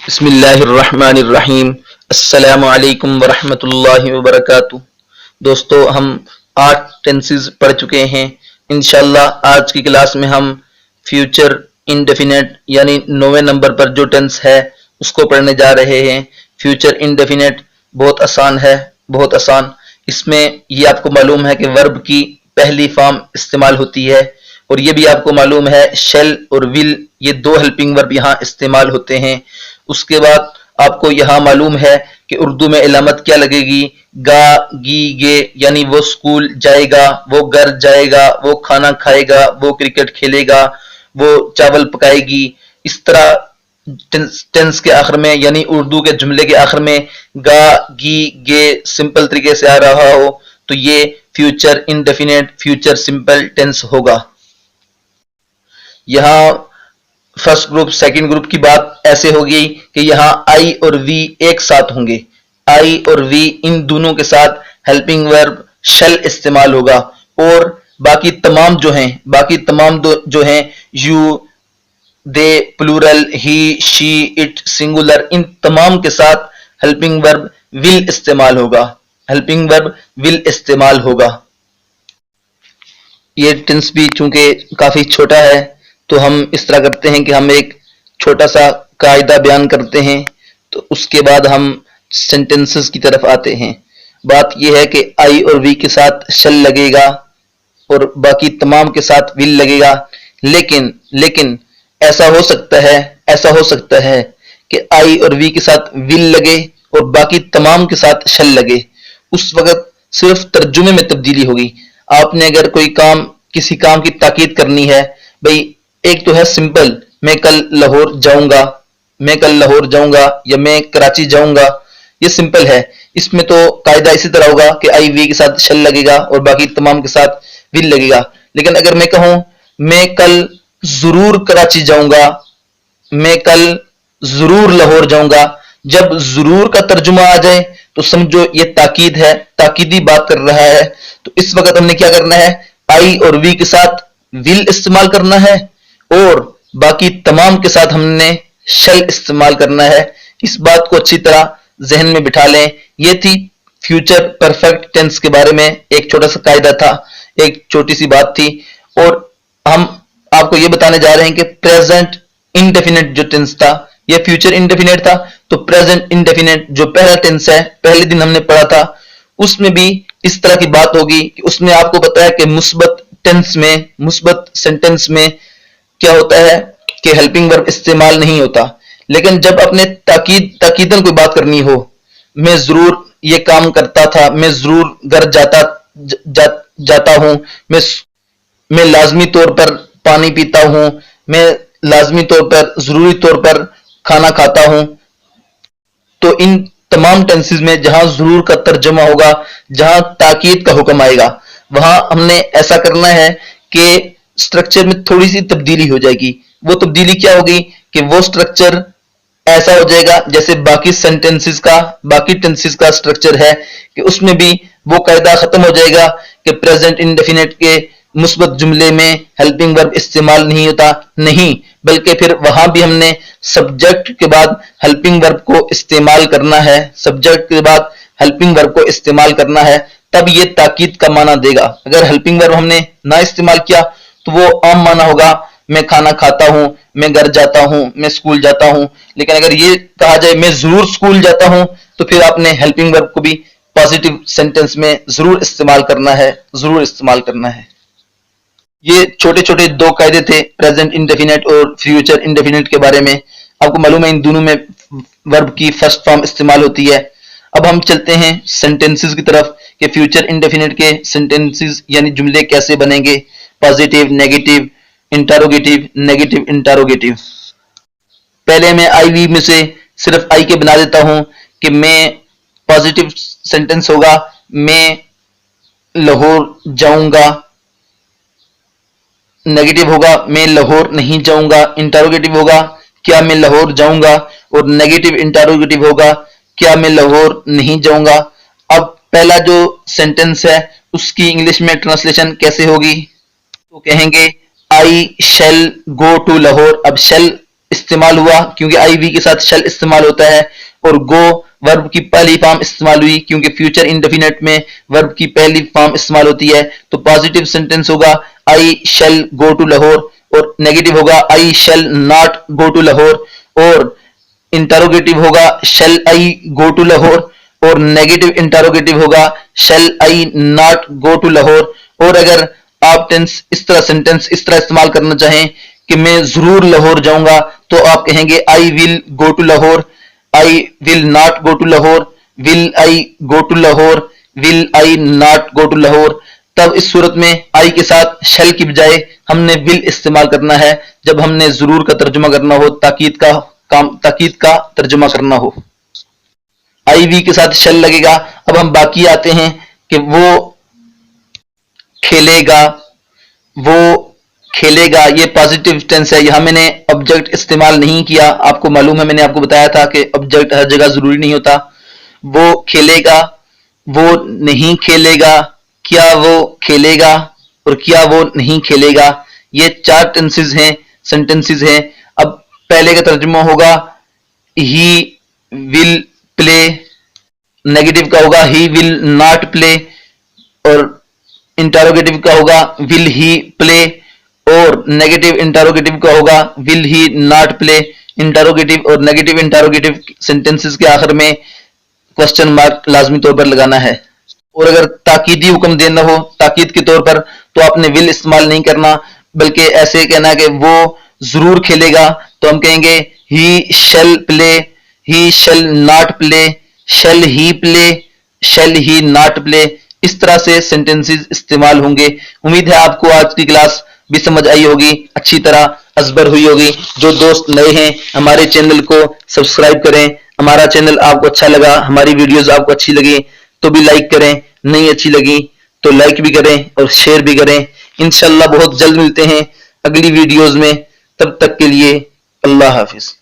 बिस्मिल्लाहिर्रहमानिर्रहीम। अस्सलामु अलैकुम वरहमतुल्लाहि वबरकातुहू। दोस्तों, हम 8 टेंसेस पढ़ चुके हैं। इंशाल्लाह आज की क्लास में हम फ्यूचर इंडेफिनेट यानी 9वें नंबर पर जो टेंस है उसको पढ़ने जा रहे हैं। फ्यूचर इंडेफिनेट बहुत आसान है, बहुत आसान। इसमें ये आपको मालूम है कि वर्ब की पहली फॉर्म इस्तेमाल होती है, और ये भी आपको मालूम है शेल और विल ये दो हेल्पिंग वर्ब यहाँ इस्तेमाल होते हैं। उसके बाद आपको यहाँ मालूम है कि उर्दू में इलामत क्या लगेगी, गा गी गे, यानी वो स्कूल जाएगा, वो घर जाएगा, वो खाना खाएगा, वो क्रिकेट खेलेगा, वो चावल पकाएगी। इस तरह टेंस के आखिर में यानी उर्दू के जुमले के आखिर में गा गी गे सिंपल तरीके से आ रहा हो तो ये future indefinite future simple tense होगा। यहाँ फर्स्ट ग्रुप सेकंड ग्रुप की बात ऐसे होगी कि यहाँ आई और वी एक साथ होंगे। आई और वी इन दोनों के साथ हेल्पिंग वर्ब शल इस्तेमाल होगा, और बाकी तमाम जो हैं you, they, plural, he, she, it, singular, इन तमाम के साथ हेल्पिंग वर्ब विल इस्तेमाल होगा। हेल्पिंग वर्ब विल इस्तेमाल होगा। ये टेंस भी चूंकि काफी छोटा है तो हम इस तरह करते हैं कि हम एक छोटा सा कायदा बयान करते हैं, तो उसके बाद हम सेंटेंसेस की तरफ आते हैं। बात यह है कि आई और वी के साथ शल लगेगा और बाकी तमाम के साथ विल लगेगा, लेकिन ऐसा हो सकता है कि आई और वी के साथ विल लगे और बाकी तमाम के साथ शल लगे। उस वक्त सिर्फ तर्जुमे में तब्दीली होगी। आपने अगर किसी काम की ताकीद करनी है, भाई एक तो है सिंपल, मैं कल लाहौर जाऊंगा या मैं कराची जाऊंगा, ये सिंपल है। इसमें तो कायदा इसी तरह होगा कि आई वी के साथ शल लगेगा और बाकी तमाम के साथ विल लगेगा। लेकिन अगर मैं कहूं मैं कल जरूर कराची जाऊंगा, मैं कल जरूर लाहौर जाऊंगा, जब जरूर का तर्जुमा आ जाए तो समझो ये ताकीद है, ताकीदी बात कर रहा है। तो इस वक्त हमने क्या करना है, आई और वी के साथ विल इस्तेमाल करना है और बाकी तमाम के साथ हमने शल इस्तेमाल करना है। इस बात को अच्छी तरह जहन में बिठा लें। ये थी फ्यूचर परफेक्ट टेंस के बारे में एक छोटा सा कायदा था, एक छोटी सी बात थी। और हम आपको ये बताने जा रहे हैं कि प्रेजेंट इंडेफिनेट जो टेंस था ये फ्यूचर इंडेफिनेट था, तो प्रेजेंट इंडेफिनेट जो पहला टेंस है पहले दिन हमने पढ़ा था उसमें भी इस तरह की बात होगी कि उसमें आपको पता है कि मुस्बत सेंटेंस में क्या होता है कि हेल्पिंग वर्ब इस्तेमाल नहीं होता। लेकिन जब अपने ताकीदन कोई बात करनी हो, मैं जरूर ये काम करता था, मैं जरूर घर जाता हूं, मैं लाजमी तौर पर पानी पीता हूं, मैं लाजमी तौर पर जरूरी तौर पर खाना खाता हूं, तो इन तमाम टेंसेस में जहां जरूर का तर्जुमा होगा, जहां ताकीद का हुक्म आएगा, वहां हमने ऐसा करना है कि स्ट्रक्चर में थोड़ी सी तब्दीली हो जाएगी। वो तब्दीली क्या होगी कि वो स्ट्रक्चर ऐसा हो जाएगा जैसे बाकी टेंसेस का स्ट्रक्चर है, कि उसमें भी वो कायदा खत्म हो जाएगा कि प्रेजेंट इंडेफिनेट के मुस्बत जुमले में हेल्पिंग वर्ब इस्तेमाल नहीं होता, नहीं, बल्कि फिर वहां भी हमने सब्जेक्ट के बाद हेल्पिंग वर्ब को इस्तेमाल करना है। सब्जेक्ट के बाद हेल्पिंग वर्ब को इस्तेमाल करना है, तब ये ताकीद का माना देगा। अगर हेल्पिंग वर्ब हमने ना इस्तेमाल किया तो वो आम माना होगा, मैं खाना खाता हूं, मैं घर जाता हूं, मैं स्कूल जाता हूं। लेकिन अगर ये कहा जाए मैं जरूर स्कूल जाता हूं, तो फिर आपने हेल्पिंग वर्ब को भी पॉजिटिव सेंटेंस में जरूर इस्तेमाल करना है। ये छोटे छोटे दो कायदे थे प्रेजेंट इंडेफिनेट और फ्यूचर इंडेफिनेट के बारे में। आपको मालूम है इन दोनों में वर्ब की फर्स्ट फॉर्म इस्तेमाल होती है। अब हम चलते हैं सेंटेंसेस की तरफ कि फ्यूचर इंडेफिनेट के सेंटेंसेस यानी जुमले कैसे बनेंगे, पॉजिटिव, नेगेटिव, इंटरोगेटिव। पहले मैं आई वी में से सिर्फ आई के बना देता हूं कि मैं पॉजिटिव सेंटेंस होगा मैं लाहौर जाऊंगा, नेगेटिव होगा मैं लाहौर नहीं जाऊंगा, इंटरोगेटिव होगा क्या मैं लाहौर जाऊंगा, और नेगेटिव इंटरोगेटिव होगा क्या मैं लाहौर नहीं जाऊंगा। अब पहला जो सेंटेंस है उसकी इंग्लिश में ट्रांसलेशन कैसे होगी, तो कहेंगे आई शैल गो टू लाहौर। अब शैल इस्तेमाल हुआ क्योंकि आई वी के साथ शेल इस्तेमाल होता है, और गो वर्ब की पहली फॉर्म इस्तेमाल हुई क्योंकि फ्यूचर इंडेफिनिट में वर्ब की पहली फॉर्म इस्तेमाल होती है। तो पॉजिटिव सेंटेंस होगा I shall go to Lahore, और नेगेटिव होगा I shall not go to Lahore, और इंटरोगेटिव होगा shall I go to Lahore, और नेगेटिव इंटरोगेटिव होगा shall I not go to Lahore. और अगर आप टेंस इस तरह सेंटेंस इस तरह इस्तेमाल करना चाहें कि मैं जरूर लाहौर जाऊंगा, तो आप कहेंगे I will go to Lahore, I will not go to Lahore, will I go to Lahore, will I not go to Lahore. तब इस सूरत में आई के साथ शेल की बजाय हमने विल इस्तेमाल करना है जब हमने जरूर का तर्जुमा करना हो, ताकीद का तर्जुमा करना हो। आई वी के साथ शेल लगेगा। अब हम बाकी आते हैं कि वो खेलेगा, वो खेलेगा, ये पॉजिटिव टेंस है। यहां मैंने ऑब्जेक्ट इस्तेमाल नहीं किया, आपको मालूम है, मैंने आपको बताया था कि ऑब्जेक्ट हर जगह जरूरी नहीं होता। वो खेलेगा, वो नहीं खेलेगा, क्या वो खेलेगा, और क्या वो नहीं खेलेगा। ये 4 टेंसेस हैं, सेंटेंसेस हैं। अब पहले का तर्जुमा होगा ही विल प्ले, नेगेटिव का होगा ही विल नॉट प्ले, और इंटरोगेटिव का होगा विल ही प्ले, और नेगेटिव इंटरोगेटिव का होगा will he not play. Interrogative और नेगेटिव इंटरोगेटिव सेंटेंसेस के आखिर में क्वेश्चन मार्क लाजमी तौर पर लगाना है। और अगर ताकीदी हुक्म देना हो ताकीद के तौर पर, तो आपने विल इस्तेमाल नहीं करना, बल्कि ऐसे कहना कि वो जरूर खेलेगा, तो हम कहेंगे he shall play, he shall not play, shall he play, shall he not play. इस तरह से सेंटेंसेस इस्तेमाल होंगे। उम्मीद है आपको आज की क्लास भी समझ आई होगी, अच्छी तरह अजबर हुई होगी। जो दोस्त नए हैं हमारे चैनल को सब्सक्राइब करें। हमारा चैनल आपको अच्छा लगा, हमारी वीडियोस आपको अच्छी लगी तो भी लाइक करें, नहीं अच्छी लगी तो लाइक भी करें और शेयर भी करें। इंशाल्लाह बहुत जल्द मिलते हैं अगली वीडियोस में, तब तक के लिए अल्लाह हाफिज।